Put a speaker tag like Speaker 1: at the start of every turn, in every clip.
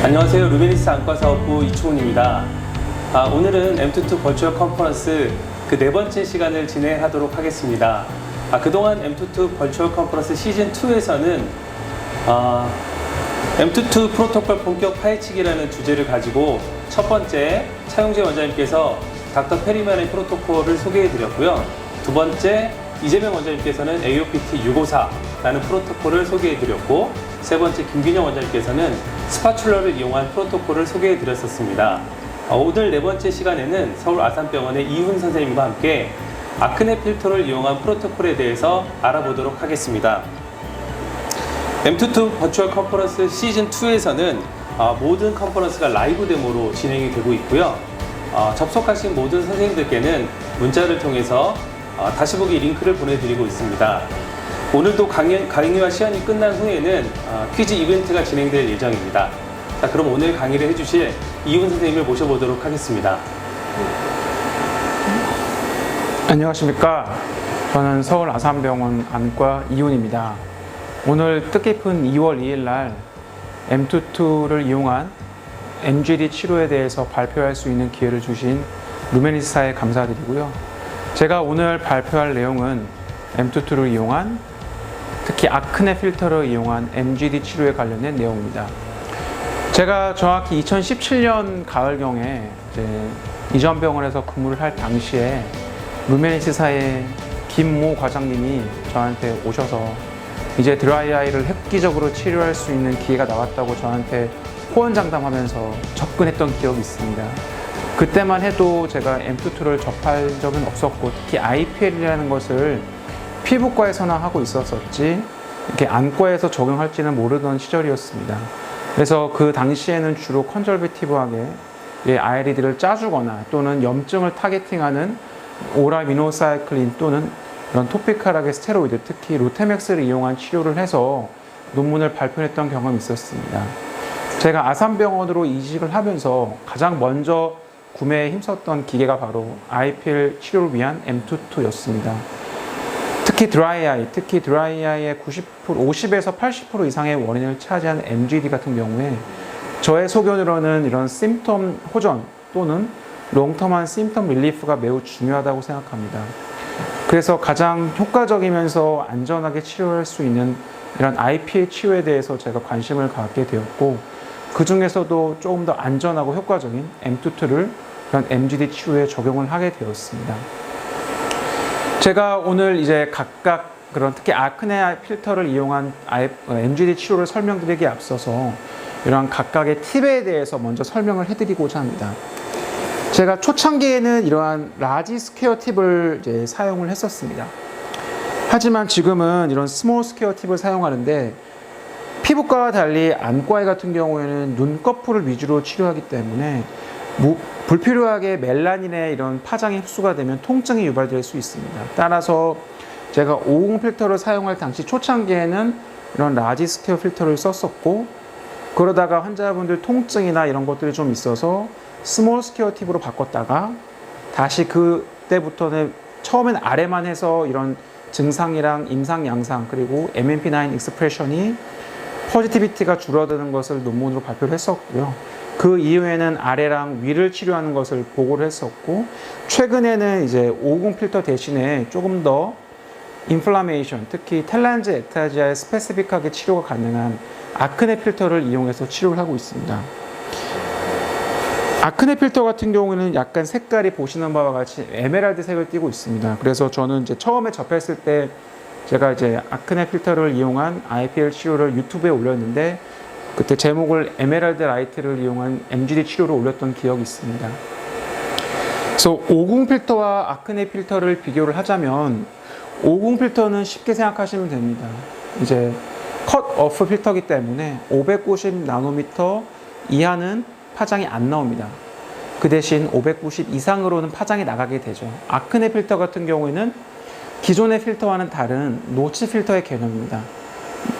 Speaker 1: 안녕하세요. 루미니스 안과사업부 이충훈입니다. 오늘은 M22 버추얼 컨퍼런스 그 네 번째 시간을 진행하도록 하겠습니다. 그동안 M22 버추얼 컨퍼런스 시즌2에서는 M22 프로토콜 본격 파헤치기라는 주제를 가지고 첫 번째 차용재 원장님께서 닥터 페리만의 프로토콜을 소개해 드렸고요. 두 번째 이재명 원장님께서는 AOPT 654라는 프로토콜을 소개해 드렸고, 세 번째 김균영 원장님께서는 스파츌러를 이용한 프로토콜을 소개해 드렸었습니다. 오늘 네 번째 시간에는 서울 아산병원의 이훈 선생님과 함께 아크네 필터를 이용한 프로토콜에 대해서 알아보도록 하겠습니다. M22 버추얼 컨퍼런스 시즌2에서는 모든 컨퍼런스가 라이브 데모로 진행이 되고 있고요. 접속하신 모든 선생님들께는 문자를 통해서 다시 보기 링크를 보내드리고 있습니다. 오늘도 강의와 시연이 끝난 후에는 퀴즈 이벤트가 진행될 예정입니다. 자, 그럼 오늘 강의를 해주실 이훈 선생님을 모셔보도록 하겠습니다.
Speaker 2: 안녕하십니까. 저는 서울 아산병원 안과 이훈입니다. 오늘 뜻깊은 2월 2일 날 M22를 이용한 MGD 치료에 대해서 발표할 수 있는 기회를 주신 루메니스사에 감사드리고요. 제가 오늘 발표할 내용은 M22를 이용한, 특히 아크네 필터를 이용한 MGD 치료에 관련된 내용입니다. 제가 정확히 2017년 가을경에 이전 병원에서 근무를 할 당시에 루메니스사의 김모 과장님이 저한테 오셔서 이제 드라이아이를 획기적으로 치료할 수 있는 기회가 나왔다고 저한테 호언장담하면서 접근했던 기억이 있습니다. 그때만 해도 제가 M22를 접할 적은 없었고, 특히 IPL이라는 것을 피부과에서나 하고 있었었지 이렇게 안과에서 적용할지는 모르던 시절이었습니다. 그래서 그 당시에는 주로 컨저베티브하게 ILED를 짜주거나 또는 염증을 타겟팅하는 오라미노사이클린 또는 이런 토피컬하게 스테로이드, 특히 로테맥스를 이용한 치료를 해서 논문을 발표했던 경험이 있었습니다. 제가 아산병원으로 이직을 하면서 가장 먼저 구매에 힘썼던 기계가 바로 IPL 치료를 위한 M22였습니다. 특히 드라이아이의 50에서 80% 이상의 원인을 차지한 MGD 같은 경우에 저의 소견으로는 이런 심텀 호전 또는 롱텀한 심텀 릴리프가 매우 중요하다고 생각합니다. 그래서 가장 효과적이면서 안전하게 치료할 수 있는 이런 IPL 치료에 대해서 제가 관심을 갖게 되었고, 그 중에서도 조금 더 안전하고 효과적인 M22를 이런 MGD 치료에 적용을 하게 되었습니다. 제가 오늘 이제 각각 그런 특히 아크네 필터를 이용한 MGD 치료를 설명드리기에 앞서서 이러한 각각의 팁에 대해서 먼저 설명을 해드리고자 합니다. 제가 초창기에는 이러한 라지 스퀘어 팁을 이제 사용을 했었습니다. 하지만 지금은 이런 스몰 스퀘어 팁을 사용하는데, 피부과와 달리 안과의 같은 경우에는 눈꺼풀을 위주로 치료하기 때문에 불필요하게 멜라닌의 이런 파장이 흡수가 되면 통증이 유발될 수 있습니다. 따라서 제가 550 필터를 사용할 당시 초창기에는 이런 라지 스퀘어 필터를 썼었고, 그러다가 환자분들 통증이나 이런 것들이 좀 있어서 스몰 스퀘어 팁으로 바꿨다가 다시 그때부터는 처음엔 아래만 해서 이런 증상이랑 임상 양상 그리고 MMP9 익스프레션이 포지티비티가 줄어드는 것을 논문으로 발표를 했었고요. 그 이후에는 아래랑 위를 치료하는 것을 보고를 했었고, 최근에는 이제 550 필터 대신에 조금 더 인플라메이션, 특히 텔란즈 액타지아에 스페시픽하게 치료가 가능한 아크네 필터를 이용해서 치료를 하고 있습니다. 아크네 필터 같은 경우는 약간 색깔이 보시는 바와 같이 에메랄드 색을 띠고 있습니다. 그래서 저는 이제 처음에 접했을 때 제가 이제 아크네 필터를 이용한 IPL 치료를 유튜브에 올렸는데, 그때 제목을 에메랄드 라이트를 이용한 MGD 치료를 올렸던 기억이 있습니다. 그래서 50 필터와 아크네 필터를 비교를 하자면 50 필터는 쉽게 생각하시면 됩니다. 이제 컷 오프 필터이기 때문에 590 나노미터 이하는 파장이 안 나옵니다. 그 대신 590 이상으로는 파장이 나가게 되죠. 아크네 필터 같은 경우에는 기존의 필터와는 다른 노치 필터의 개념입니다.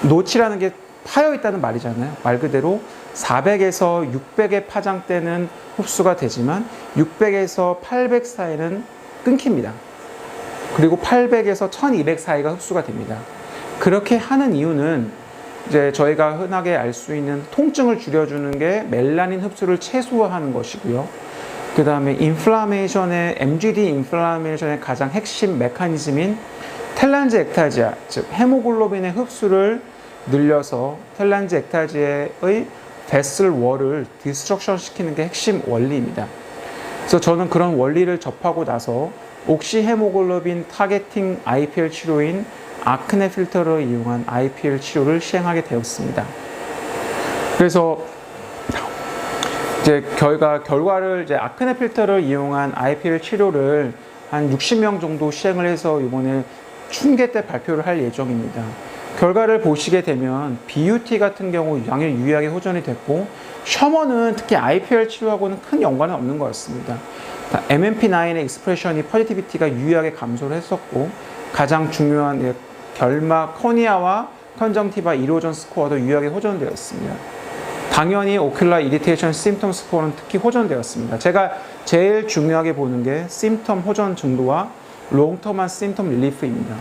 Speaker 2: 노치라는 게 파여 있다는 말이잖아요. 말 그대로 400에서 600의 파장대는 흡수가 되지만 600에서 800 사이는 끊깁니다. 그리고 800에서 1200 사이가 흡수가 됩니다. 그렇게 하는 이유는 이제 저희가 흔하게 알 수 있는 통증을 줄여주는 게 멜라닌 흡수를 최소화하는 것이고요. 그 다음에 인플라메이션의 MGD 인플라메이션의 가장 핵심 메커니즘인 텔란지 액타지아, 즉 헤모글로빈의 흡수를 늘려서 텔란지 액타지아의 베슬 월을 디스트럭션 시키는 게 핵심 원리입니다. 그래서 저는 그런 원리를 접하고 나서 옥시 헤모글로빈 타겟팅 IPL 치료인 아크네 필터를 이용한 IPL 치료를 시행하게 되었습니다. 그래서 이제 결과를 이제 아크네 필터를 이용한 IPL 치료를 한 60명 정도 시행을 해서 이번에 춘계 때 발표를 할 예정입니다. 결과를 보시게 되면 BUT 같은 경우 당연히 유의하게 호전이 됐고, 셔먼은 특히 IPL 치료하고는 큰 연관은 없는 것 같습니다. MMP9의 익스프레션이 퍼지티비티가 유의하게 감소를 했었고, 가장 중요한 결막 코니아와 컨정티바 이로전 스코어도 유의하게 호전되었습니다. 당연히 오큘라 이리테이션 심텀 스코어는 특히 호전되었습니다. 제가 제일 중요하게 보는 게 심텀 호전 정도와 롱텀한 심텀 릴리프입니다.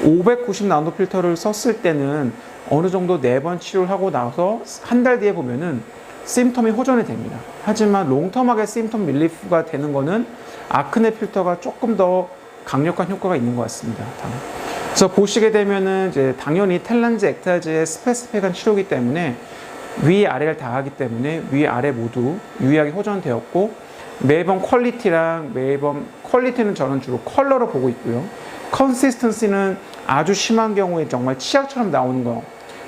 Speaker 2: 590 나노 필터를 썼을 때는 어느 정도 4번 치료를 하고 나서 한 달 뒤에 보면은 심텀이 호전이 됩니다. 하지만 롱텀하게 심텀 릴리프가 되는 거는 아크네 필터가 조금 더 강력한 효과가 있는 것 같습니다. 그래서 보시게 되면은 이제 당연히 텔란지 액타즈의 스페시픽한 치료이기 때문에 위아래를 다 하기 때문에 위아래 모두 유의하게 호전되었고, 매번 퀄리티는 저는 주로 컬러로 보고 있고요. 컨시스턴시는 아주 심한 경우에 정말 치약처럼 나오는 거,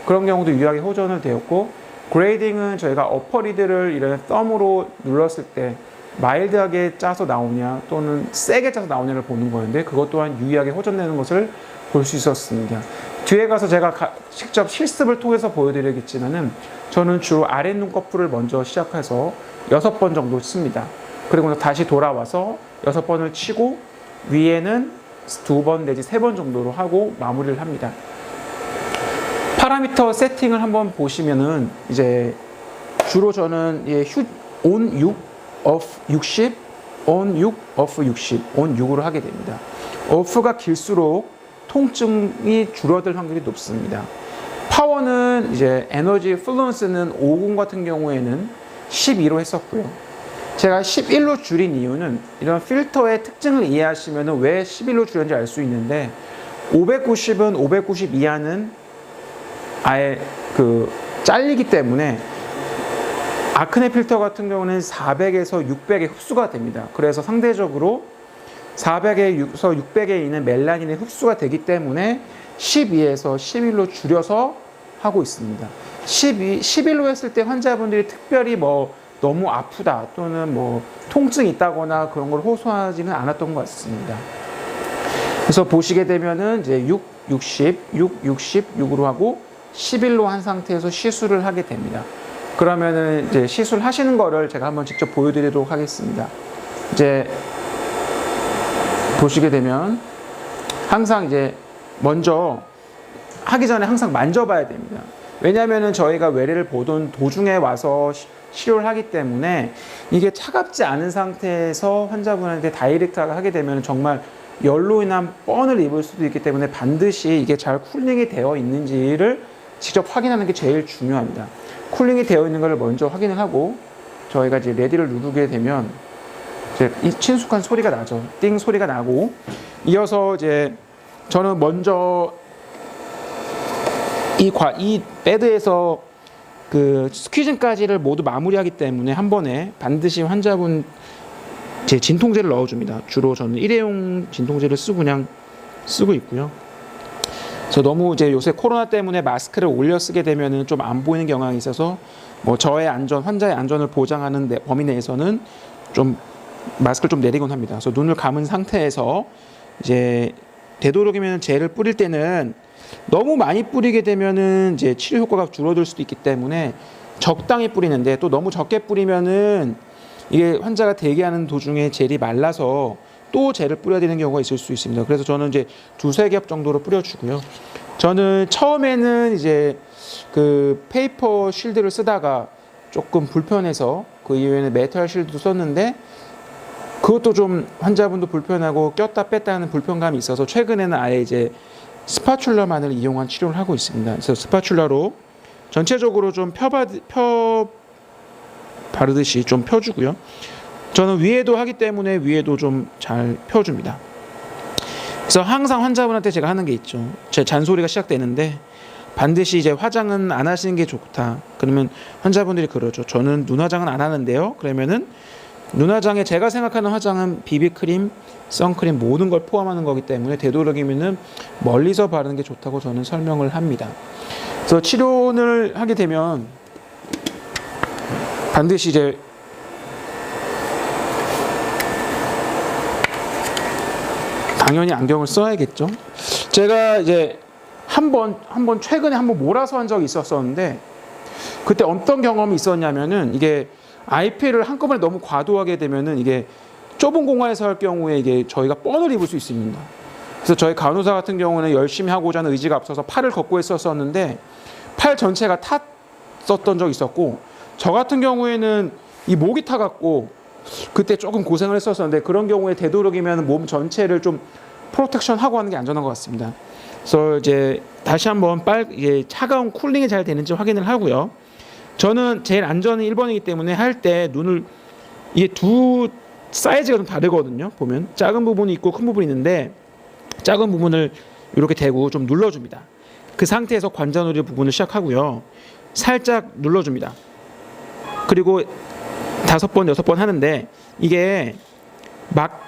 Speaker 2: 그런 경우도 유의하게 호전을 되었고, 그레이딩은 저희가 어퍼리드를 이런 썸으로 눌렀을 때 마일드하게 짜서 나오냐 또는 세게 짜서 나오냐를 보는 거였는데, 그것 또한 유의하게 호전되는 것을 볼 수 있었습니다. 뒤에 가서 제가 직접 실습을 통해서 보여드리겠지만은 저는 주로 아래 눈꺼풀을 먼저 시작해서 6번 정도 씁니다. 그리고 다시 돌아와서 6번을 치고 위에는 2번 내지 3번 정도로 하고 마무리를 합니다. 파라미터 세팅을 한번 보시면은 이제 주로 저는 on 6, off 60, on 6, off 60, on 6으로 하게 됩니다. off가 길수록 통증이 줄어들 확률이 높습니다. 파워는 이제 에너지 플루언스는 50 같은 경우에는 12로 했었고요. 제가 11로 줄인 이유는 이런 필터의 특징을 이해하시면 왜 11로 줄였는지 알 수 있는데, 590은 590 이하는 아예 잘리기 때문에 아크네 필터 같은 경우는 400에서 600에 흡수가 됩니다. 그래서 상대적으로 400에서 600에 있는 멜라닌의 흡수가 되기 때문에 12에서 11로 줄여서 하고 있습니다. 11로 했을 때 환자분들이 특별히 너무 아프다 또는 통증이 있다거나 그런 걸 호소하지는 않았던 것 같습니다. 그래서 보시게 되면은 이제 6, 60, 6, 60, 6으로 하고 11로 한 상태에서 시술을 하게 됩니다. 그러면은 이제 시술하시는 거를 제가 한번 직접 보여드리도록 하겠습니다. 이제 보시게 되면 항상 이제 먼저 하기 전에 항상 만져봐야 됩니다. 왜냐하면은 저희가 외래를 보던 도중에 와서 치료를 하기 때문에 이게 차갑지 않은 상태에서 환자분한테 다이렉트하게 하게 되면 정말 열로 인한 뻔을 입을 수도 있기 때문에 반드시 이게 잘 쿨링이 되어 있는지를 직접 확인하는 게 제일 중요합니다. 쿨링이 되어 있는 것을 먼저 확인을 하고 저희가 이제 레디를 누르게 되면 이제 이 친숙한 소리가 나죠. 띵 소리가 나고, 이어서 이제 저는 먼저 이 배드에서 스퀴즈까지를 모두 마무리하기 때문에 한 번에 반드시 환자분 제 진통제를 넣어줍니다. 주로 저는 일회용 진통제를 그냥 쓰고 있고요. 그래서 너무 이제 요새 코로나 때문에 마스크를 올려 쓰게 되면은 좀 안 보이는 경향이 있어서 저의 안전, 환자의 안전을 보장하는 범위 내에서는 좀 마스크를 좀 내리곤 합니다. 그래서 눈을 감은 상태에서 이제 되도록이면 젤을 뿌릴 때는 너무 많이 뿌리게 되면은 이제 치료 효과가 줄어들 수도 있기 때문에 적당히 뿌리는데, 또 너무 적게 뿌리면은 이게 환자가 대기하는 도중에 젤이 말라서 또 젤을 뿌려야 되는 경우가 있을 수 있습니다. 그래서 저는 이제 2-3겹 정도로 뿌려주고요. 저는 처음에는 이제 페이퍼 쉴드를 쓰다가 조금 불편해서 그 이후에는 메탈 쉴드도 썼는데, 그것도 좀 환자분도 불편하고 꼈다 뺐다 하는 불편감이 있어서 최근에는 아예 이제 스파츌라만을 이용한 치료를 하고 있습니다. 그래서 스파츌라로 전체적으로 좀 바르듯이 좀 펴주고요. 저는 위에도 하기 때문에 위에도 좀 잘 펴줍니다. 그래서 항상 환자분한테 제가 하는 게 있죠. 제 잔소리가 시작되는데 반드시 이제 화장은 안 하시는 게 좋다. 그러면 환자분들이 그러죠. 저는 눈 화장은 안 하는데요. 그러면은 눈 화장에 제가 생각하는 화장은 비비크림, 선크림 모든 걸 포함하는 거기 때문에 되도록이면은 멀리서 바르는 게 좋다고 저는 설명을 합니다. 그래서 치료를 하게 되면 반드시 이제 당연히 안경을 써야겠죠. 제가 이제 한번 최근에 한번 몰아서 한 적이 있었는데 그때 어떤 경험이 있었냐면은 이게 IPL을 한꺼번에 너무 과도하게 되면은 이게 좁은 공간에서 할 경우에 이게 저희가 뻔을 입을 수 있습니다. 그래서 저희 간호사 같은 경우는 열심히 하고자 하는 의지가 앞서서 팔을 걷고 했었는데 팔 전체가 탔었던 적이 있었고 저 같은 경우에는 이 목이 타갖고 그때 조금 고생을 했었는데 그런 경우에 되도록이면 몸 전체를 좀 프로텍션 하고 하는 게 안전한 것 같습니다. 그래서 이제 다시 한번 차가운 쿨링이 잘 되는지 확인을 하고요. 저는 제일 안전이 1번이기 때문에 할 때 눈을 이게 두 사이즈가 좀 다르거든요. 보면 작은 부분이 있고 큰 부분이 있는데 작은 부분을 이렇게 대고 좀 눌러줍니다. 그 상태에서 관자놀이 부분을 시작하고요. 살짝 눌러줍니다. 그리고 5번, 6번 하는데 이게 막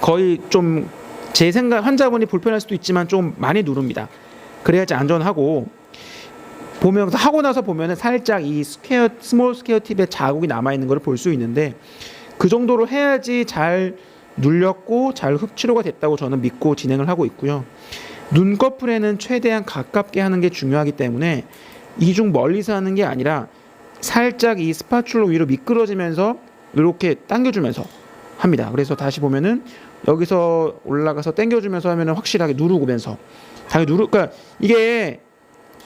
Speaker 2: 거의 좀 제 생각 환자분이 불편할 수도 있지만 좀 많이 누릅니다. 그래야지 안전하고 보면 하고 나서 보면은 살짝 이 스몰 스퀘어 팁에 자국이 남아 있는 걸 볼 수 있는데 그 정도로 해야지 잘 눌렸고 잘 흡치료가 됐다고 저는 믿고 진행을 하고 있고요. 눈꺼풀에는 최대한 가깝게 하는 게 중요하기 때문에 이중 멀리서 하는 게 아니라 살짝 이 스파츌러 위로 미끄러지면서 이렇게 당겨주면서 합니다. 그래서 다시 보면은 여기서 올라가서 당겨주면서 하면은 확실하게 누르면서 그러니까 이게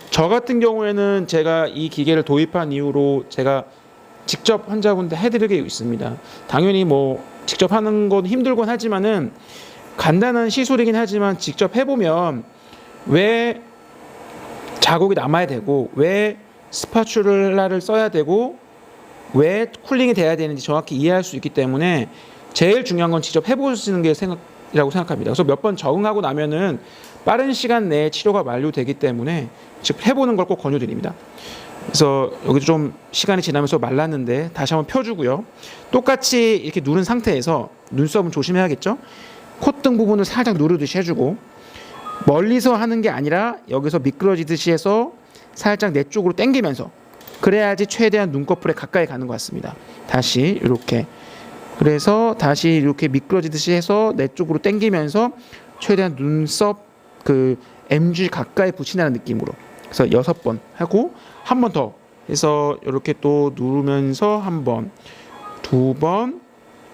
Speaker 2: 저 같은 경우에는 제가 이 기계를 도입한 이후로 제가 직접 환자분들 해드리게 있습니다. 당연히 뭐 직접 하는 건 힘들곤 하지만은 간단한 시술이긴 하지만 직접 해보면 왜 자국이 남아야 되고 왜 스파츌라를 써야 되고 왜 쿨링이 돼야 되는지 정확히 이해할 수 있기 때문에 제일 중요한 건 직접 해보시는 게 이라고 생각합니다. 그래서 몇 번 적응하고 나면은 빠른 시간 내에 치료가 만료되기 때문에 직접 해보는 걸 꼭 권유드립니다. 그래서 여기도 좀 시간이 지나면서 말랐는데 다시 한번 펴주고요. 똑같이 이렇게 누른 상태에서 눈썹은 조심해야겠죠. 콧등 부분을 살짝 누르듯이 해주고 멀리서 하는 게 아니라 여기서 미끄러지듯이 해서 살짝 내 쪽으로 당기면서 그래야지 최대한 눈꺼풀에 가까이 가는 것 같습니다. 다시 이렇게 그래서 다시 이렇게 미끄러지듯이 해서 내 쪽으로 당기면서 최대한 눈썹 그 MG 가까이 붙이는 느낌으로 그래서 6번 하고 한 번 더 해서 이렇게 또 누르면서 한 번, 2번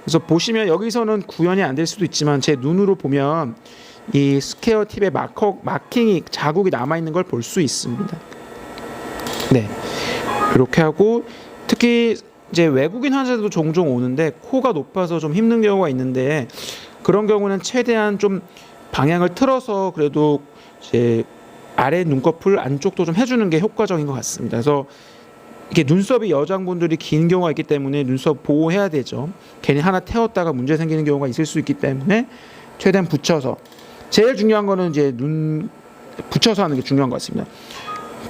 Speaker 2: 그래서 보시면 여기서는 구현이 안 될 수도 있지만 제 눈으로 보면 이 스퀘어 팁에 마킹이 자국이 남아 있는 걸 볼 수 있습니다. 네, 이렇게 하고 특히 이제 외국인 환자들도 종종 오는데 코가 높아서 좀 힘든 경우가 있는데 그런 경우는 최대한 좀 방향을 틀어서 그래도 이제 아래 눈꺼풀 안쪽도 좀 해주는 게 효과적인 것 같습니다. 그래서 이게 눈썹이 여장분들이 긴 경우가 있기 때문에 눈썹 보호해야 되죠. 괜히 하나 태웠다가 문제 생기는 경우가 있을 수 있기 때문에 최대한 붙여서 제일 중요한 거는 이제 눈 붙여서 하는 게 중요한 것 같습니다.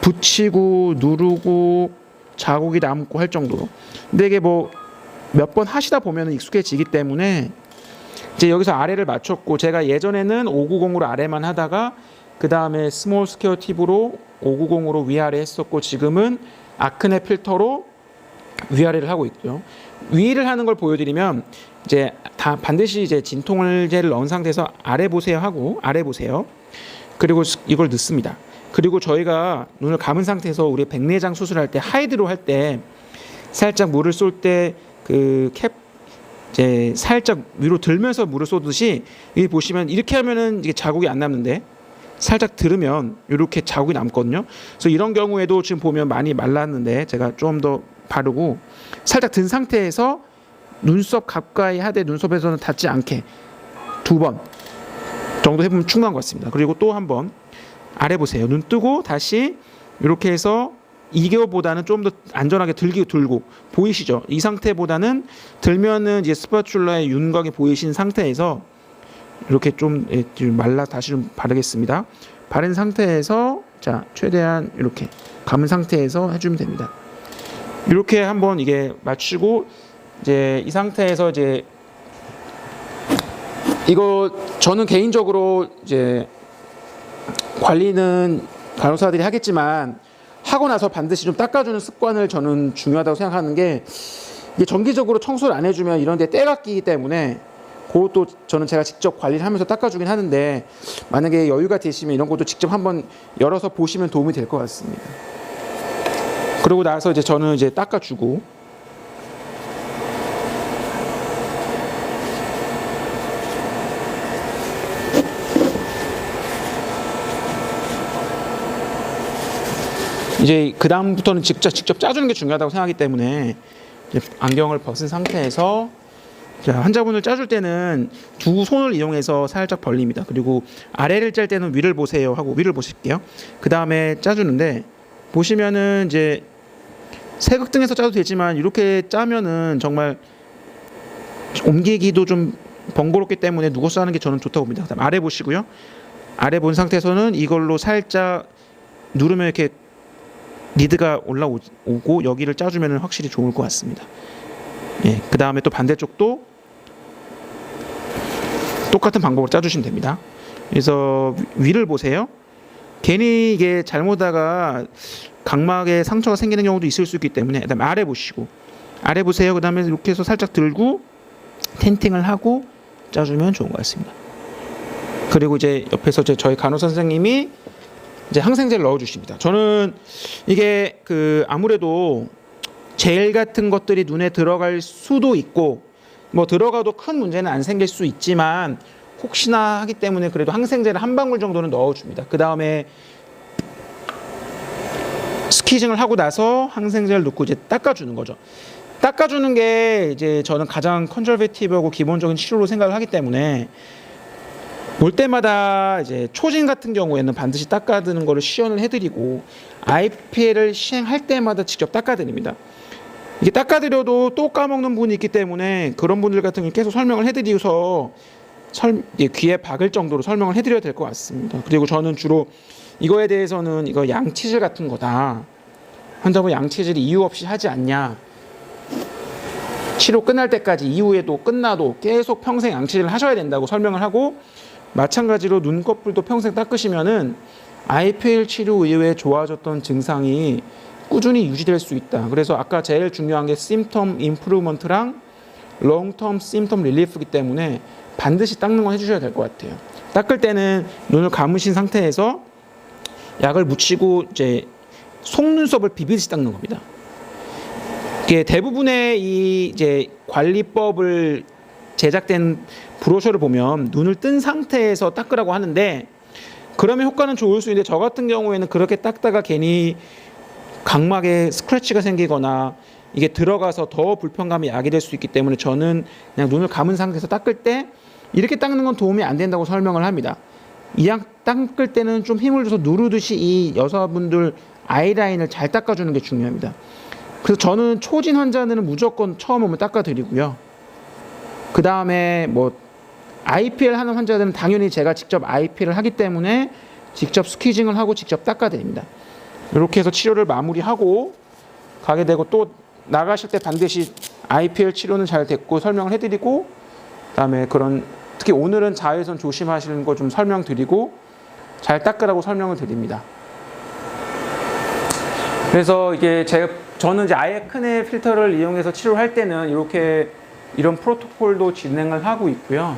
Speaker 2: 붙이고 누르고 자국이 남고 할 정도로. 근데 이게 뭐 몇 번 하시다 보면 익숙해지기 때문에 이제 여기서 아래를 맞췄고 제가 예전에는 590으로 아래만 하다가 그 다음에 스몰 스퀘어 팁으로 590으로 위아래 했었고 지금은 아크네 필터로 위아래를 하고 있고요. 위를 하는 걸 보여드리면 이제 다 반드시 이제 진통제를 넣은 상태에서 아래 보세요 하고 아래 보세요. 그리고 이걸 넣습니다. 그리고 저희가 눈을 감은 상태에서 우리 백내장 수술할 때 하이드로 할 때 살짝 물을 쏠 때 그 캡 이제 살짝 위로 들면서 물을 쏘듯이 여기 보시면 이렇게 하면은 이게 자국이 안 남는데 살짝 들으면 이렇게 자국이 남거든요. 그래서 이런 경우에도 지금 보면 많이 말랐는데 제가 좀 더 바르고 살짝 든 상태에서 눈썹 가까이 하되 눈썹에서는 닿지 않게 2번 정도 해보면 충분한 것 같습니다. 그리고 또 한 번 아래 보세요. 눈 뜨고 다시 이렇게 해서 이거보다는 좀 더 안전하게 들고 보이시죠? 이 상태보다는 들면은 이제 스파츌라의 윤곽이 보이신 상태에서 이렇게 좀 말라 다시 좀 바르겠습니다. 바른 상태에서 자 최대한 이렇게 감은 상태에서 해주면 됩니다. 이렇게 한번 이게 맞추고 이제 이 상태에서 이제 이거 저는 개인적으로 이제 관리는 간호사들이 하겠지만 하고 나서 반드시 좀 닦아주는 습관을 저는 중요하다고 생각하는 게 이게 정기적으로 청소를 안 해주면 이런 데 때가 끼기 때문에 그것도 저는 제가 직접 관리를 하면서 닦아주긴 하는데 만약에 여유가 되시면 이런 것도 직접 한번 열어서 보시면 도움이 될 것 같습니다. 그러고 나서 이제 저는 이제 닦아주고 이제 그 다음부터는 직접 짜주는 게 중요하다고 생각하기 때문에 안경을 벗은 상태에서 자, 환자분을 짜줄 때는 두 손을 이용해서 살짝 벌립니다. 그리고 아래를 짤 때는 위를 보세요 하고 위를 보실게요. 그 다음에 짜주는데 보시면은 이제 세극등에서 짜도 되지만 이렇게 짜면은 정말 옮기기도 좀 번거롭기 때문에 누워서 하는 게 저는 좋다고 봅니다. 그다음 아래 보시고요. 아래 본 상태에서는 이걸로 살짝 누르면 이렇게 리드가 올라오고 여기를 짜주면 확실히 좋을 것 같습니다. 예, 그 다음에 또 반대쪽도 똑같은 방법으로 짜주시면 됩니다. 그래서 위를 보세요. 괜히 이게 잘못하다가 각막에 상처가 생기는 경우도 있을 수 있기 때문에 그다음에 아래 보시고 아래 보세요. 그 다음에 이렇게 해서 살짝 들고 텐팅을 하고 짜주면 좋은 것 같습니다. 그리고 이제 옆에서 저희 간호사 선생님이 이제 항생제를 넣어주십니다. 저는 이게 아무래도 젤 같은 것들이 눈에 들어갈 수도 있고 뭐 들어가도 큰 문제는 안 생길 수 있지만 혹시나 하기 때문에 그래도 항생제를 한 방울 정도는 넣어줍니다. 그 다음에 스키징을 하고 나서 항생제를 넣고 이제 닦아주는 거죠. 닦아주는 게 이제 저는 가장 컨저베티브하고 기본적인 치료로 생각을 하기 때문에 올 때마다 이제 초진 같은 경우에는 반드시 닦아드는 거를 시연을 해드리고 IPL을 시행할 때마다 직접 닦아드립니다. 이게 닦아드려도 또 까먹는 분이 있기 때문에 그런 분들 같은 경우 계속 설명을 해드리고서 귀에 박을 정도로 설명을 해드려야 될 것 같습니다. 그리고 저는 주로 이거에 대해서는 이거 양치질 같은 거다. 환자분 양치질 이유 없이 하지 않냐. 치료 끝날 때까지 이후에도 끝나도 계속 평생 양치질을 하셔야 된다고 설명을 하고 마찬가지로 눈꺼풀도 평생 닦으시면은 IPL 치료 이후에 좋아졌던 증상이 꾸준히 유지될 수 있다. 그래서 아까 제일 중요한 게 심텀 임프루먼트랑 롱텀 심텀 릴리프이기 때문에 반드시 닦는 건 해주셔야 될 것 같아요. 닦을 때는 눈을 감으신 상태에서 약을 묻히고 이제 속눈썹을 비비듯이 닦는 겁니다. 이게 대부분의 이 이제 관리법을 제작된 브로셔를 보면 눈을 뜬 상태에서 닦으라고 하는데 그러면 효과는 좋을 수 있는데 저 같은 경우에는 그렇게 닦다가 괜히 각막에 스크래치가 생기거나 이게 들어가서 더 불편감이 야기될 수 있기 때문에 저는 그냥 눈을 감은 상태에서 닦을 때 이렇게 닦는 건 도움이 안 된다고 설명을 합니다. 이약 닦을 때는 좀 힘을 줘서 누르듯이 이 여자분들 아이라인을 잘 닦아주는 게 중요합니다. 그래서 저는 초진 환자들은 무조건 처음 오면 닦아드리고요. 그 다음에 뭐 IPL 하는 환자들은 당연히 제가 직접 IPL을 하기 때문에 직접 스퀴징을 하고 직접 닦아드립니다. 이렇게 해서 치료를 마무리하고 가게 되고 또 나가실 때 반드시 IPL 치료는 잘 됐고 설명을 해드리고 그다음에 그런 특히 오늘은 자외선 조심하시는 거 좀 설명드리고 잘 닦으라고 설명을 드립니다. 그래서 이게 저는 이제 아예 큰의 필터를 이용해서 치료를 할 때는 이런 프로토콜도 진행을 하고 있고요.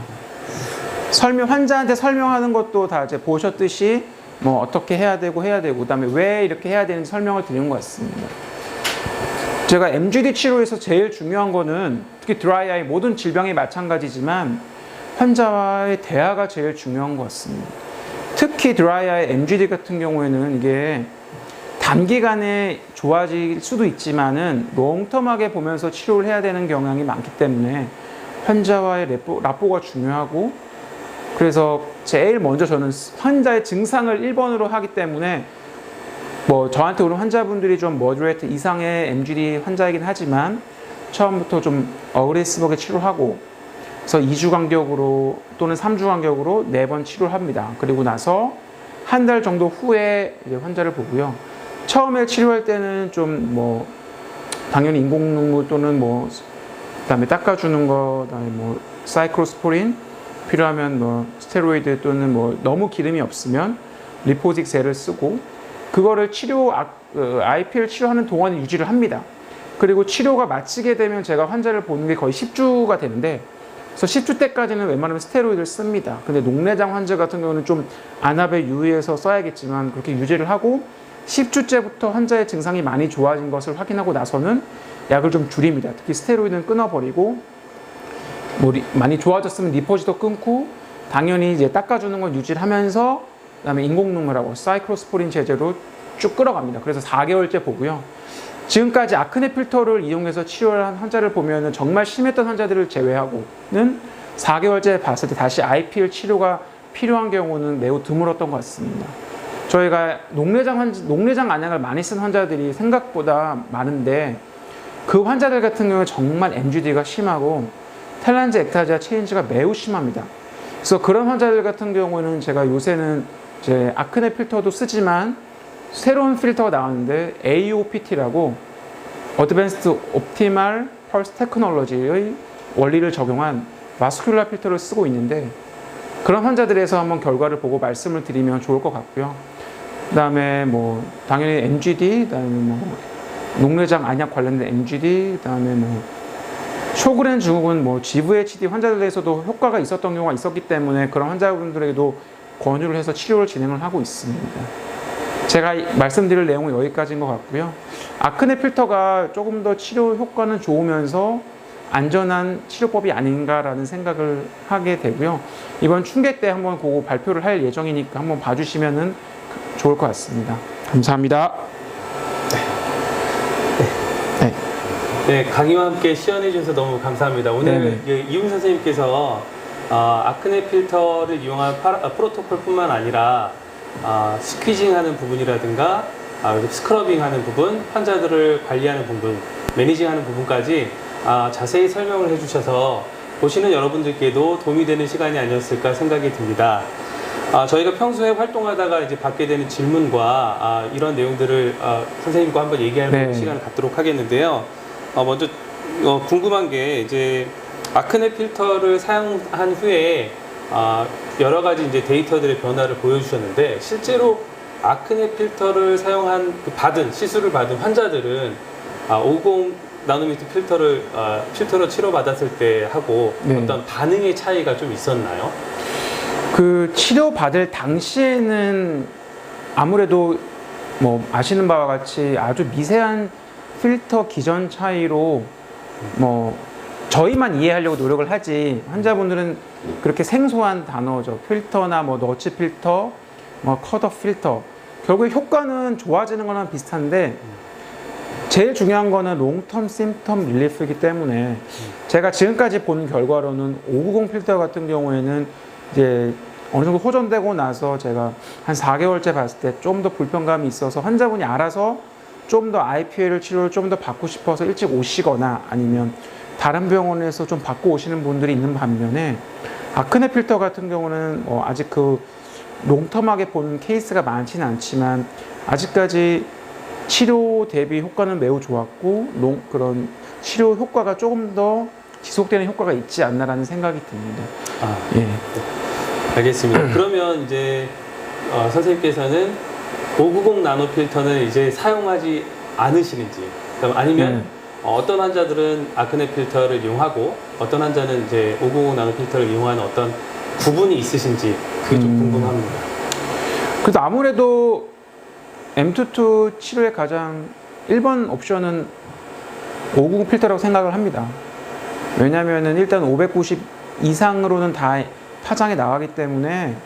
Speaker 2: 환자한테 설명하는 것도 다 이제 보셨듯이 뭐 어떻게 해야 되고 그다음에 왜 이렇게 해야 되는지 설명을 드리는 것 같습니다. 제가 MGD 치료에서 제일 중요한 거는 특히 드라이 아이 모든 질병이 마찬가지지만 환자와의 대화가 제일 중요한 것 같습니다. 특히 드라이 아이 MGD 같은 경우에는 이게 단기간에 좋아질 수도 있지만은 롱텀하게 보면서 치료를 해야 되는 경향이 많기 때문에 환자와의 라포가 중요하고 그래서 제일 먼저 저는 환자의 증상을 1번으로 하기 때문에 뭐 저한테 오는 환자분들이 좀 moderate 이상의 MGD 환자이긴 하지만 처음부터 좀 어그레시브하게 치료하고 그래서 2주 간격으로 또는 3주 간격으로 4번 치료를 합니다. 그리고 나서 한 달 정도 후에 이제 환자를 보고요. 처음에 치료할 때는 좀 뭐 당연히 인공눈물 또는 뭐 그다음에 닦아주는 거, 그다음에 뭐 사이클로스포린 필요하면 뭐 스테로이드 또는 뭐 너무 기름이 없으면 리포직 젤을 쓰고 그거를 IPL 치료하는 동안 유지를 합니다. 그리고 치료가 마치게 되면 제가 환자를 보는 게 거의 10주가 되는데 그래서 10주 때까지는 웬만하면 스테로이드를 씁니다. 근데 녹내장 환자 같은 경우는 좀 안압에 유의해서 써야겠지만 그렇게 유지를 하고 10주째부터 환자의 증상이 많이 좋아진 것을 확인하고 나서는 약을 좀 줄입니다. 특히 스테로이드는 끊어버리고 뭐 많이 좋아졌으면 리포지도 끊고 당연히 이제 닦아주는 걸 유지를 하면서 그다음에 인공눈물하고 사이클로스포린 제제로 쭉 끌어갑니다. 그래서 4개월째 보고요. 지금까지 아크네 필터를 이용해서 치료를 한 환자를 보면은 정말 심했던 환자들을 제외하고는 4개월째 봤을 때 다시 IPL 치료가 필요한 경우는 매우 드물었던 것 같습니다. 저희가 녹내장 안약을 많이 쓴 환자들이 생각보다 많은데 그 환자들 같은 경우는 정말 MGD가 심하고 텔란지 액타지아 체인지가 매우 심합니다. 그래서 그런 환자들 같은 경우는 제가 요새는 이제 아크네 필터도 쓰지만 새로운 필터가 나왔는데 AOPT라고 Advanced Optimal Pulse Technology의 원리를 적용한 마스큘라 필터를 쓰고 있는데 그런 환자들에서 한번 결과를 보고 말씀을 드리면 좋을 것 같고요. 그 다음에 뭐 당연히 MGD, 그 다음에 뭐 녹내장 안약 관련된 MGD, 그 다음에 뭐 쇼그렌 증후군, 뭐 GVHD 환자들에서도 효과가 있었던 경우가 있었기 때문에 그런 환자분들에게도 권유를 해서 치료를 진행을 하고 있습니다. 제가 말씀드릴 내용은 여기까지인 것 같고요. 아크네 필터가 조금 더 치료 효과는 좋으면서 안전한 치료법이 아닌가라는 생각을 하게 되고요. 이번 충계 때 한번 그거 발표를 할 예정이니까 한번 봐주시면 좋을 것 같습니다. 감사합니다.
Speaker 1: 네, 강의와 함께 시연해 주셔서 너무 감사합니다. 오늘 이웅 선생님께서 아크네 필터를 이용한 프로토콜뿐만 아니라 스퀴징하는 부분이라든가 스크러빙하는 부분, 환자들을 관리하는 부분, 매니징하는 부분까지 자세히 설명을 해주셔서 보시는 여러분들께도 도움이 되는 시간이 아니었을까 생각이 듭니다. 저희가 평소에 활동하다가 이제 받게 되는 질문과 이런 내용들을 선생님과 한번 얘기하는 시간을 갖도록 하겠는데요. 먼저 궁금한 게 이제 아크네 필터를 사용한 후에 여러 가지 이제 데이터들의 변화를 보여주셨는데 실제로 아크네 필터를 사용한 시술을 받은 환자들은 50 나노미터 필터로 치료받았을 때 하고 어떤 반응의 차이가 좀 있었나요?
Speaker 2: 그 치료받을 당시에는 아무래도 뭐 아시는 바와 같이 아주 미세한 필터 기전 차이로 뭐 저희만 이해하려고 노력을 하지 환자분들은 그렇게 생소한 단어죠. 필터나 뭐 너치 필터, 뭐 컷오프 필터. 결국에 효과는 좋아지는 거랑 비슷한데 제일 중요한 거는 롱텀 심텀 릴리프이기 때문에 제가 지금까지 본 결과로는 590 필터 같은 경우에는 이제 어느 정도 호전되고 나서 제가 한 4개월째 봤을 때 좀 더 불편감이 있어서 환자분이 알아서 좀 더 IPL 치료를 좀 더 받고 싶어서 일찍 오시거나 아니면 다른 병원에서 좀 받고 오시는 분들이 있는 반면에 아크네 필터 같은 경우는 아직 그 롱텀하게 본 케이스가 많지는 않지만 아직까지 치료 대비 효과는 매우 좋았고 그런 치료 효과가 조금 더 지속되는 효과가 있지 않나라는 생각이 듭니다.
Speaker 1: 예. 알겠습니다. 그러면 이제 선생님께서는 590 나노 필터는 이제 사용하지 않으시는지, 아니면 어떤 환자들은 아크네 필터를 이용하고 어떤 환자는 이제 590 나노 필터를 이용하는 어떤 구분이 있으신지 그게 좀 궁금합니다.
Speaker 2: 그래도 아무래도 M22 치료의 가장 1번 옵션은 590 필터라고 생각을 합니다. 왜냐면은 일단 590 이상으로는 다 파장이 나가기 때문에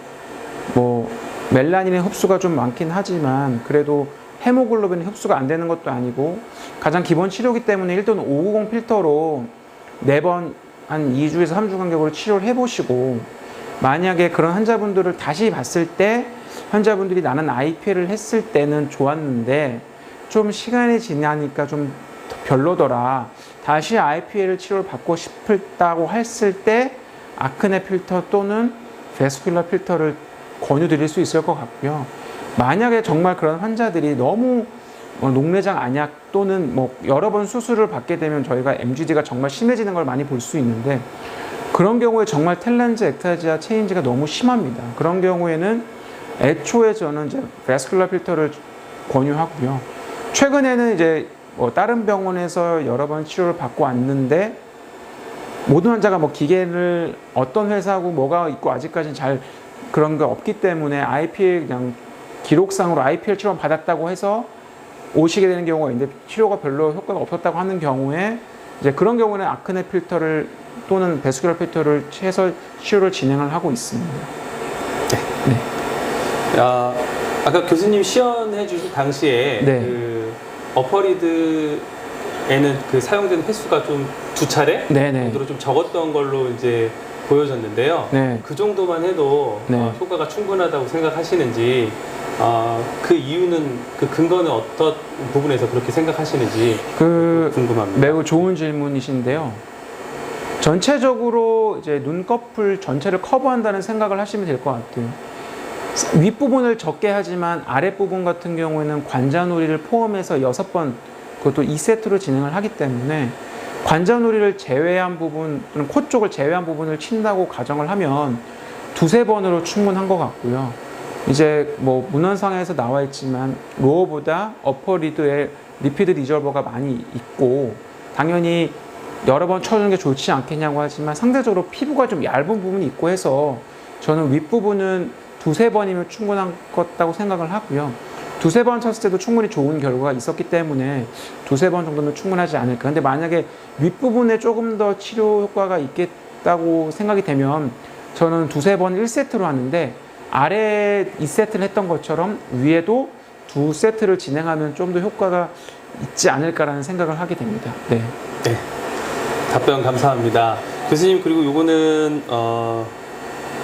Speaker 2: 뭐 멜라닌의 흡수가 좀 많긴 하지만 그래도 헤모글로빈 흡수가 안 되는 것도 아니고 가장 기본 치료이기 때문에 일단 590 필터로 4번 한 2주에서 3주 간격으로 치료를 해보시고 만약에 그런 환자분들을 다시 봤을 때 환자분들이 나는 IPL을 했을 때는 좋았는데 좀 시간이 지나니까 좀 별로더라. 다시 IPL 치료를 받고 싶다고 했을 때 아크네 필터 또는 베스큘러 필터를 권유드릴 수 있을 것 같고요. 만약에 정말 그런 환자들이 너무 녹내장 안약 또는 뭐 여러 번 수술을 받게 되면 저희가 MGD가 정말 심해지는 걸 많이 볼 수 있는데 그런 경우에 정말 텔렌즈, 엑타지아 체인지가 너무 심합니다. 그런 경우에는 애초에 저는 이제 베스큘러 필터를 권유하고요. 최근에는 이제 뭐 다른 병원에서 여러 번 치료를 받고 왔는데 모든 환자가 뭐 기계를 어떤 회사하고 뭐가 있고 아직까지는 잘 그런 게 없기 때문에 IPL 그냥 기록상으로 IPL 치료 받았다고 해서 오시게 되는 경우가 있는데 치료가 별로 효과가 없었다고 하는 경우에 이제 그런 경우는 아크네 필터를 또는 베스큘러 필터를 해서 치료를 진행을 하고 있습니다. 네.
Speaker 1: 아까 교수님 시연해 주신 당시에
Speaker 2: 네.
Speaker 1: 그 어퍼리드에는 그 사용된 횟수가 좀 두 차례
Speaker 2: 네네.
Speaker 1: 정도로 좀 적었던 걸로 이제 보여졌는데요.
Speaker 2: 네.
Speaker 1: 그 정도만 해도
Speaker 2: 네.
Speaker 1: 효과가 충분하다고 생각하시는지, 그 이유는 그 근거는 어떤 부분에서 그렇게 생각하시는지 궁금합니다.
Speaker 2: 매우 좋은 질문이신데요. 전체적으로 이제 눈꺼풀 전체를 커버한다는 생각을 하시면 될 것 같아요. 윗부분을 적게 하지만 아랫부분 같은 경우에는 관자놀이를 포함해서 6번, 그것도 2세트로 진행을 하기 때문에 관자놀이를 제외한 부분 또는 코 쪽을 제외한 부분을 친다고 가정을 하면 2-3번으로 충분한 것 같고요. 이제 뭐 문헌상에서 나와 있지만 로어보다 어퍼 리드에 리피드 리저버가 많이 있고 당연히 여러 번 쳐주는 게 좋지 않겠냐고 하지만 상대적으로 피부가 좀 얇은 부분이 있고 해서 저는 윗부분은 2-3번이면 충분한 것 같다고 생각을 하고요. 2-3번 쳤을 때도 충분히 좋은 결과가 있었기 때문에 2-3번 정도면 충분하지 않을까. 근데 만약에 윗부분에 조금 더 치료 효과가 있겠다고 생각이 되면 저는 2-3번 1세트로 하는데 아래 2세트를 했던 것처럼 위에도 2세트를 진행하면 좀 더 효과가 있지 않을까라는 생각을 하게 됩니다. 네.
Speaker 1: 네. 답변 감사합니다. 교수님, 그리고 요거는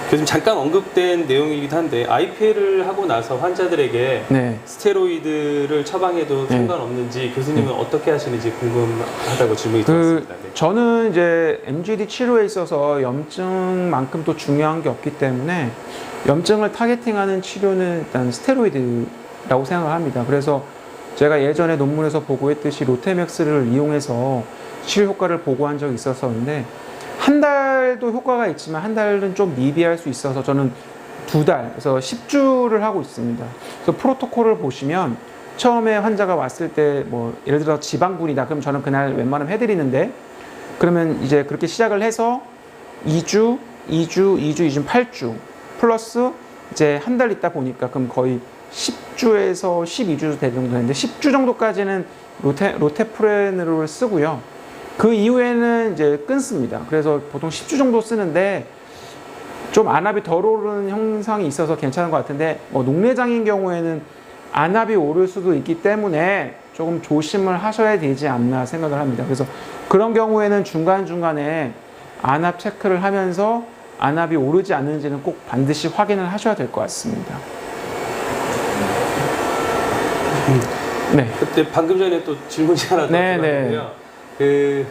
Speaker 1: 교수님 잠깐 언급된 내용이기도 한데 IPL을 하고 나서 환자들에게
Speaker 2: 네.
Speaker 1: 스테로이드를 처방해도
Speaker 2: 네.
Speaker 1: 상관없는지 교수님은 어떻게 하시는지 궁금하다고 질문이 들었습니다. 네.
Speaker 2: 저는 이제 MGD 치료에 있어서 염증만큼 또 중요한 게 없기 때문에 염증을 타겟팅하는 치료는 일단 스테로이드라고 생각을 합니다. 그래서 제가 예전에 논문에서 보고했듯이 로테맥스를 이용해서 치료 효과를 보고한 적이 있었는데 한 달도 효과가 있지만 한 달은 좀 미비할 수 있어서 저는 2달, 그래서 10주를 하고 있습니다. 그래서 프로토콜을 보시면 처음에 환자가 왔을 때 뭐 예를 들어 지방군이다. 그럼 저는 그날 웬만하면 해드리는데 그러면 이제 그렇게 시작을 해서 2주, 8주 플러스 이제 한 달 있다 보니까 그럼 거의 10주에서 12주 정도 되는데 10주 정도까지는 로테프레놀을 쓰고요. 그 이후에는 이제 끊습니다. 그래서 보통 10주 정도 쓰는데 좀 안압이 덜 오르는 형상이 있어서 괜찮은 것 같은데 뭐 녹내장인 경우에는 안압이 오를 수도 있기 때문에 조금 조심을 하셔야 되지 않나 생각을 합니다. 그래서 그런 경우에는 중간중간에 안압 체크를 하면서 안압이 오르지 않는지는 꼭 반드시 확인을 하셔야 될 것 같습니다. 네.
Speaker 1: 그때 방금 전에 또 질문이 하나 더 들어왔는데요. 그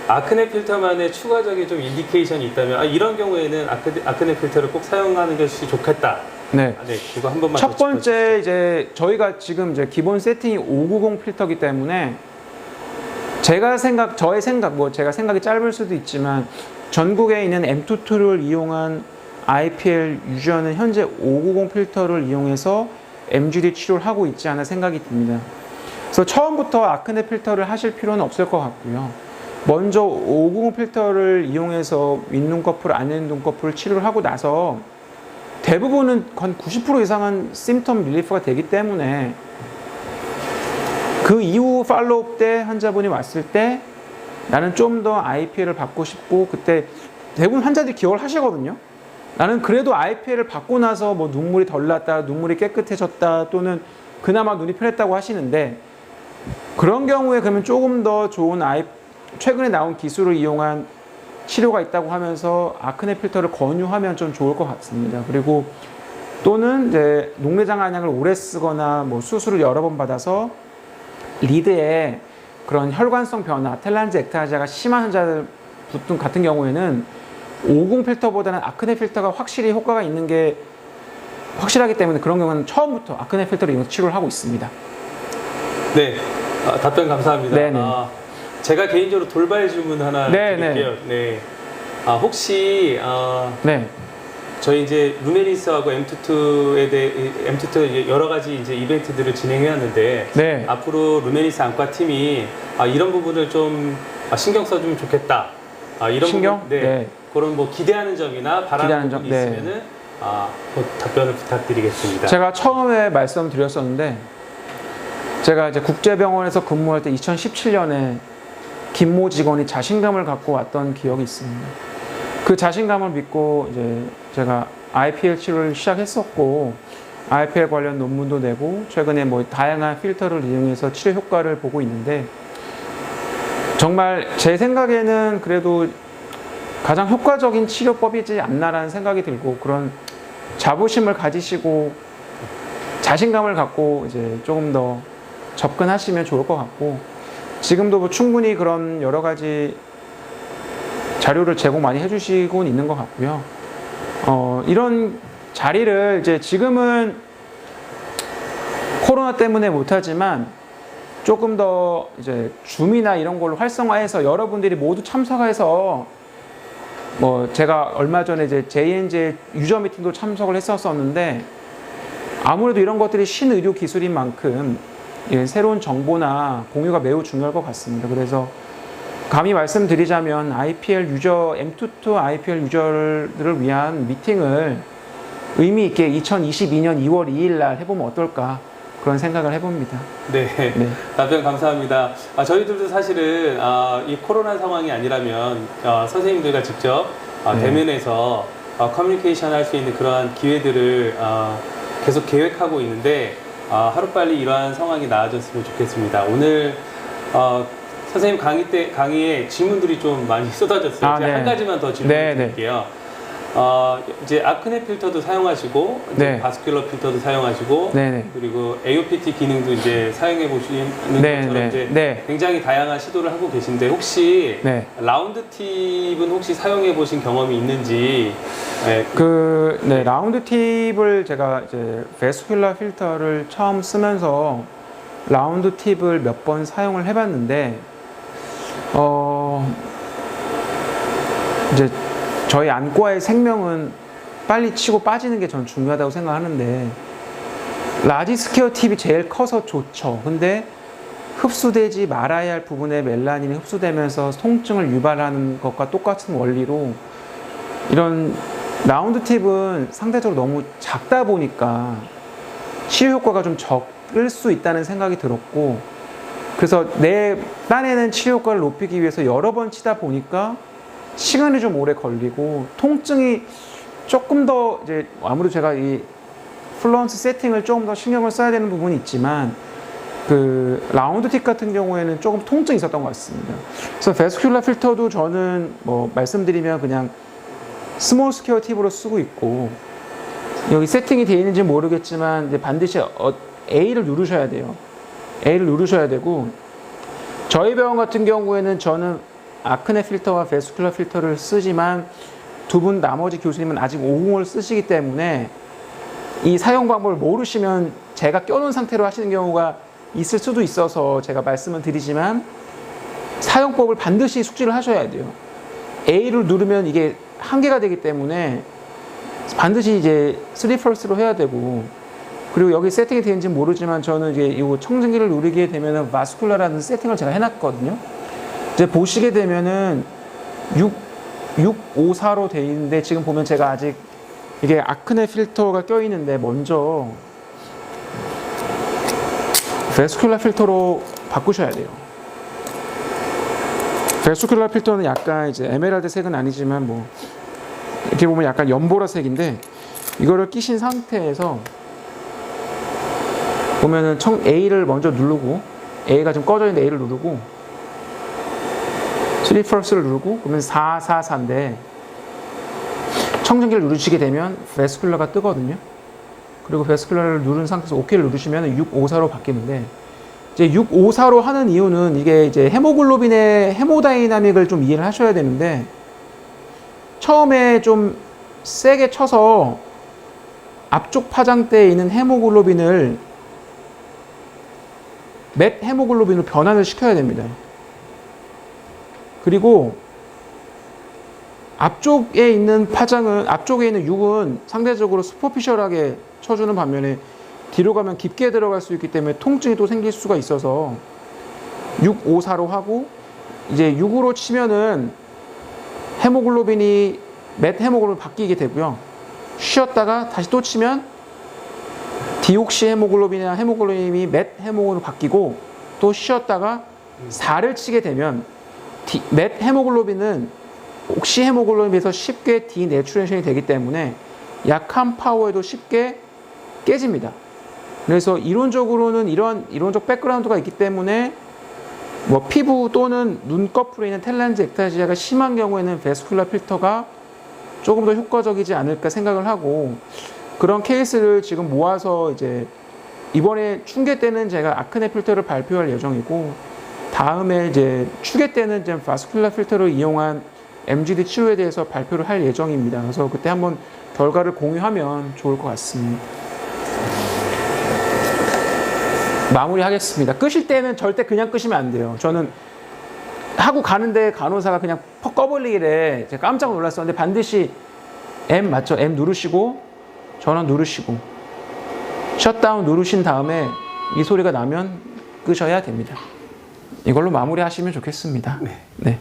Speaker 1: 아크네 필터만의 추가적인 좀 인디케이션이 있다면 이런 경우에는 아크네 필터를 꼭 사용하는 것이 좋겠다.
Speaker 2: 네.
Speaker 1: 네, 그거 한 번만
Speaker 2: 첫 번째 이제 저희가 지금 이제 기본 세팅이 590 필터기 때문에 저의 생각 뭐 제가 생각이 짧을 수도 있지만 전국에 있는 M22를 이용한 IPL 유저는 현재 590 필터를 이용해서 MGD 치료를 하고 있지 않나 생각이 듭니다. 그래서 처음부터 아크네 필터를 하실 필요는 없을 것 같고요. 먼저 590 필터를 이용해서 윗눈꺼풀, 아랫눈꺼풀 치료를 하고 나서 대부분은 한 90% 이상은 심텀 릴리프가 되기 때문에 그 이후 팔로우업 때 환자분이 왔을 때 나는 좀 더 IPL을 받고 싶고 그때 대부분 환자들이 기억을 하시거든요. 나는 그래도 IPL을 받고 나서 뭐 눈물이 덜 났다, 눈물이 깨끗해졌다 또는 그나마 눈이 편했다고 하시는데 그런 경우에 그러면 조금 더 좋은 최근에 나온 기술을 이용한 치료가 있다고 하면서 아크네 필터를 권유하면 좀 좋을 것 같습니다. 그리고 또는 이제 녹내장 한약을 오래 쓰거나 뭐 수술을 여러 번 받아서 리드에 그런 혈관성 변화, 텔란즈 액타지아가 심한 환자들 같은 경우에는 50 필터보다는 아크네 필터가 확실히 효과가 있는 게 확실하기 때문에 그런 경우는 처음부터 아크네 필터를 이용해서 치료를 하고 있습니다.
Speaker 1: 네, 답변 감사합니다.
Speaker 2: 네네.
Speaker 1: 제가 개인적으로 돌발 질문 하나
Speaker 2: 네네.
Speaker 1: 드릴게요. 네. 혹시
Speaker 2: 네.
Speaker 1: 저희 이제 루메니스하고 M22에 대해 M22 여러 가지 이제 이벤트들을 진행해왔는데
Speaker 2: 네.
Speaker 1: 앞으로 루메니스 안과 팀이 이런 부분을 좀 신경 써주면 좋겠다. 이런
Speaker 2: 신경?
Speaker 1: 부분, 네.
Speaker 2: 네.
Speaker 1: 그런 뭐 기대하는 점이나 바라는
Speaker 2: 기대하는
Speaker 1: 부분이
Speaker 2: 점? 네.
Speaker 1: 있으면은 답변을 부탁드리겠습니다.
Speaker 2: 제가 처음에 말씀드렸었는데 제가 이제 국제병원에서 근무할 때 2017년에 김모 직원이 자신감을 갖고 왔던 기억이 있습니다. 그 자신감을 믿고 이제 제가 IPL 치료를 시작했었고 IPL 관련 논문도 내고 최근에 뭐 다양한 필터를 이용해서 치료 효과를 보고 있는데 정말 제 생각에는 그래도 가장 효과적인 치료법이지 않나라는 생각이 들고 그런 자부심을 가지시고 자신감을 갖고 이제 조금 더 접근하시면 좋을 것 같고 지금도 뭐 충분히 그런 여러 가지 자료를 제공 많이 해주시고 있는 것 같고요. 이런 자리를 이제 지금은 코로나 때문에 못하지만 조금 더 이제 줌이나 이런 걸로 활성화해서 여러분들이 모두 참석해서 뭐 제가 얼마 전에 이제 JNJ 유저 미팅도 참석을 했었었는데 아무래도 이런 것들이 신의료 기술인 만큼 새로운 정보나 공유가 매우 중요할 것 같습니다. 그래서 감히 말씀드리자면 IPL 유저, M22 IPL 유저들을 위한 미팅을 의미 있게 2022년 2월 2일 날 해보면 어떨까 그런 생각을 해봅니다.
Speaker 1: 네,
Speaker 2: 네.
Speaker 1: 답변 감사합니다. 저희들도 사실은 이 코로나 상황이 아니라면 선생님들과 직접
Speaker 2: 네.
Speaker 1: 대면에서 커뮤니케이션 할 수 있는 그러한 기회들을 계속 계획하고 있는데 하루빨리 이러한 상황이 나아졌으면 좋겠습니다. 오늘 선생님 강의에 질문들이 좀 많이 쏟아졌어요. 제가
Speaker 2: 네.
Speaker 1: 한 가지만 더 질문
Speaker 2: 네,
Speaker 1: 드릴게요. 이제 아크네 필터도 사용하시고 이제
Speaker 2: 네.
Speaker 1: 바스큘러 필터도 사용하시고
Speaker 2: 네.
Speaker 1: 그리고 AOPT 기능도 이제 사용해 보시는
Speaker 2: 네,
Speaker 1: 것처럼
Speaker 2: 네,
Speaker 1: 이제
Speaker 2: 네.
Speaker 1: 굉장히 다양한 시도를 하고 계신데 혹시
Speaker 2: 네.
Speaker 1: 라운드 팁은 혹시 사용해 보신 경험이 있는지? 네.
Speaker 2: 라운드 팁을 제가 이제 베스큘라 필터를 처음 쓰면서 라운드 팁을 몇 번 사용을 해봤는데 이제 저희 안과의 생명은 빨리 치고 빠지는 게 전 중요하다고 생각하는데 라지 스퀘어 팁이 제일 커서 좋죠. 근데 흡수되지 말아야 할 부분에 멜라닌이 흡수되면서 통증을 유발하는 것과 똑같은 원리로 이런 라운드 팁은 상대적으로 너무 작다 보니까 치료 효과가 좀 적을 수 있다는 생각이 들었고 그래서 내 딴에는 치료 효과를 높이기 위해서 여러 번 치다 보니까 시간이 좀 오래 걸리고 통증이 조금 더 이제 아무래도 제가 이 플러런스 세팅을 조금 더 신경을 써야 되는 부분이 있지만 그 라운드 팁 같은 경우에는 조금 통증이 있었던 것 같습니다. 그래서 베스큘라 필터도 저는 뭐 말씀드리면 그냥 스몰 스퀘어 팁으로 쓰고 있고 여기 세팅이 되어 있는지 모르겠지만 이제 반드시 A를 누르셔야 돼요. A를 누르셔야 되고 저희 병원 같은 경우에는 저는 아크네 필터와 베스큘라 필터를 쓰지만 두 분 나머지 교수님은 아직 50을 쓰시기 때문에 이 사용 방법을 모르시면 제가 껴놓은 상태로 하시는 경우가 있을 수도 있어서 제가 말씀을 드리지만 사용법을 반드시 숙지를 하셔야 돼요. A를 누르면 이게 한계가 되기 때문에 반드시 이제 3first로 해야 되고 그리고 여기 세팅이 되는지 모르지만 저는 이제 이 청진기를 누르게 되면은 바스큘라라는 세팅을 제가 해놨거든요. 이제 보시게 되면은 654로 돼 있는데 지금 보면 제가 아직 이게 아크네 필터가 껴 있는데 먼저 베스큘라 필터로 바꾸셔야 돼요. 베스큘라 필터는 약간 이제 에메랄드 색은 아니지만 뭐 이렇게 보면 약간 연보라색인데 이거를 끼신 상태에서 보면은 A를 먼저 누르고 A가 좀 꺼져 있는데 A를 누르고 3 first를 누르고 그러면 444인데 청정기를 누르시게 되면 베스큘러가 뜨거든요. 그리고 베스큘러를 누른 상태에서 OK를 누르시면 654로 바뀌는데 이제 654로 하는 이유는 이게 이제 헤모글로빈의 헤모다이나믹을 좀 이해를 하셔야 되는데 처음에 좀 세게 쳐서 앞쪽 파장대에 있는 헤모글로빈을 맷 헤모글로빈으로 변환을 시켜야 됩니다. 그리고 앞쪽에 있는 파장은 앞쪽에 있는 6은 상대적으로 슈퍼피셜하게 쳐주는 반면에 뒤로 가면 깊게 들어갈 수 있기 때문에 통증이 또 생길 수가 있어서 654로 하고 이제 6으로 치면은 헤모글로빈이 맷 헤모글로빈 바뀌게 되고요. 쉬었다가 다시 또 치면 디옥시 헤모글로빈이나 헤모글로빈이 맷 헤모글로빈으로 바뀌고 또 쉬었다가 4를 치게 되면 맷 헤모글로빈은 옥시 헤모글로빈에 비해서 쉽게 디내추레이션이 되기 때문에 약한 파워에도 쉽게 깨집니다. 그래서 이론적으로는 이런 이론적 백그라운드가 있기 때문에 뭐 피부 또는 눈꺼풀에 있는 텔란지 액타지아가 심한 경우에는 베스큘러 필터가 조금 더 효과적이지 않을까 생각을 하고 그런 케이스를 지금 모아서 이제 이번에 충계 때는 제가 아크네 필터를 발표할 예정이고 다음에 이제 추계 때는 이제 바스큘러 필터를 이용한 MGD 치료에 대해서 발표를 할 예정입니다. 그래서 그때 한번 결과를 공유하면 좋을 것 같습니다. 마무리하겠습니다. 끄실 때는 절대 그냥 끄시면 안 돼요. 저는 하고 가는데 간호사가 그냥 퍽 꺼버리길래 제가 깜짝 놀랐었는데 반드시 M 맞죠? M 누르시고 전원 누르시고 셧다운 누르신 다음에 이 소리가 나면 끄셔야 됩니다. 이걸로 마무리하시면 좋겠습니다.
Speaker 1: 네.
Speaker 2: 네.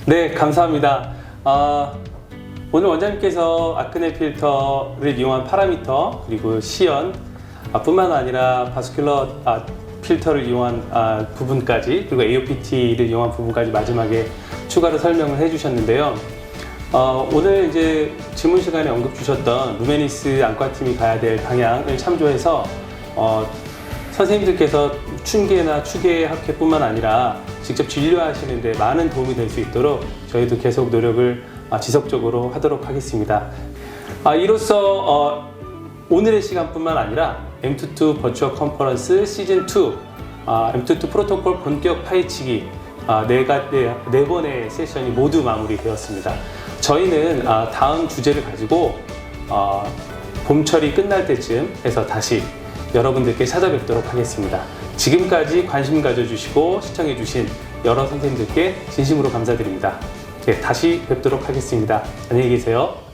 Speaker 1: 네, 감사합니다. 오늘 원장님께서 아크네 필터를 이용한 파라미터 그리고 시연 뿐만 아니라 바스큘러 필터를 이용한 부분까지 그리고 AOPT를 이용한 부분까지 마지막에 추가로 설명을 해주셨는데요. 오늘 이제 질문 시간에 언급 주셨던 루메니스 안과팀이 가야 될 방향을 참조해서 선생님들께서 충계나 추계 학회뿐만 아니라 직접 진료하시는 데 많은 도움이 될 수 있도록 저희도 계속 노력을 지속적으로 하도록 하겠습니다. 이로써 오늘의 시간뿐만 아니라 M22 버추얼 컨퍼런스 시즌2 M22 프로토콜 본격 파헤치기 네 번의 세션이 모두 마무리되었습니다. 저희는 다음 주제를 가지고 봄철이 끝날 때쯤 해서 다시 여러분들께 찾아뵙도록 하겠습니다. 지금까지 관심 가져주시고 시청해주신 여러 선생님들께 진심으로 감사드립니다. 네, 다시 뵙도록 하겠습니다. 안녕히 계세요.